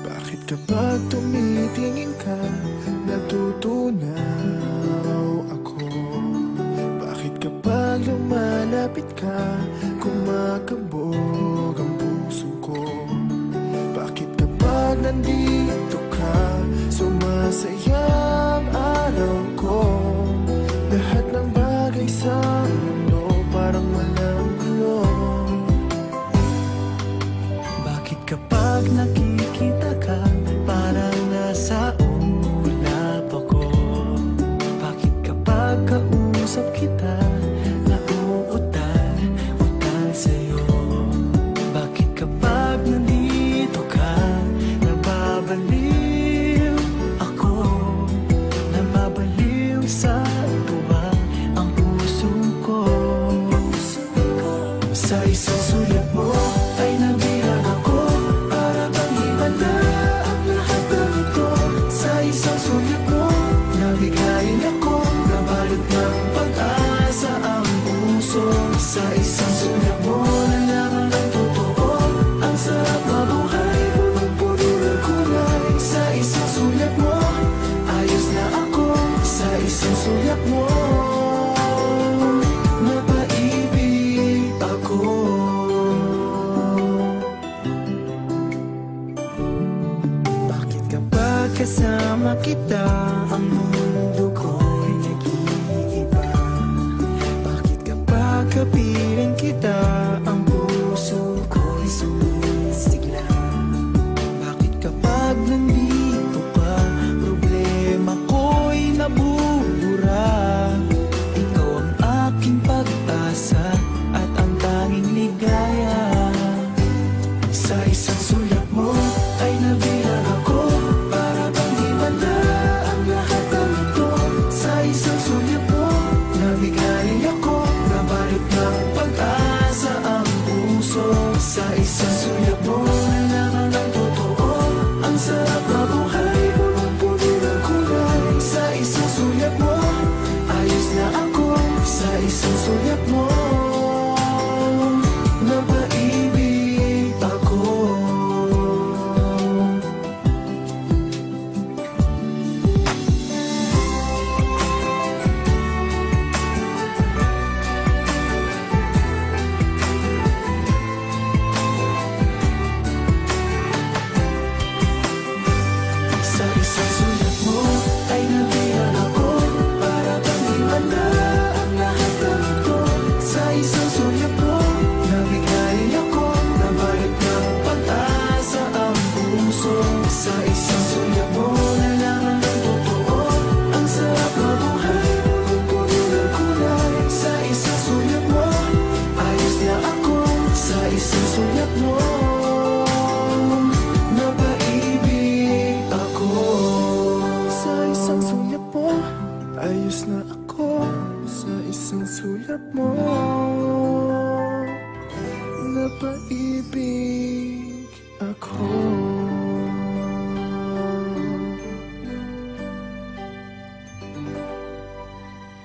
Bakit kapag tumitingin ka, natutunaw ako? Bakit kapag lumalapit ka, kumakabog ang puso ko? Bakit kapag nandito ka, sumasaya ang araw ko? Lahat ng bagay sa mundo parang walang gulo. Bakit kapag nakikita ka, parang nasa ulap ako? Bakit kapag kausap kita, nauutal-utal sa'yo? Bakit kapag nandito ka, nababaliw ako? Nababaliw sa tuwa ang puso ko. Sa isang sulat mo ay nabilang ako, para bang himala ang lahat ng ito. Sa isang sulat mo, nabigayin ako, nabalot ng pag-asa ang puso. Sa isang sulat mo, nalaman ng totoo, ang sarap mabuhay, punong-puno ng kulay. Sa isang sulat mo, ayos na ako. Sa isang sulat mo, napaibig ako. Bakit kapag kasama kita, ang mundo ko'y nag-iiba? Bakit kapag kapiling kita, ang puso ko'y sumisigla? Bakit kapag nandito ka, problema ko'y nabubura? Ikaw ang aking pag-asa at ang tanging ligaya. Sa isang sulat mo ay nabilang ako, para bang himala ang lahat ng ito. Sa isang sulat mo, nabigayin ako, nabalot ng pag-asa ang puso. Sa isang sulat mo, nalaman ng totoo, ang sarap mabuhay, punong-puno ng kulay. Sa isang sulat mo, ayos na ako. Sa isang sulat mo, napaibig ako. Sa isang sulat mo ay nabilang ako, para bang himala ang lahat ng ito. Sa isang sulat mo, nabigayin ako, nabalot ng pag-asa ang puso. Sa isang sulat mo, nalaman ng totoo, ang sarap mabuhay, punong-puno ng kulay. Sa isang sulat mo, ayos na ako. Sa isang sulat mo, napaibig ako. Sa isang sulat mo, ayos na ako. Sa isang sulat mo, napaibig ako.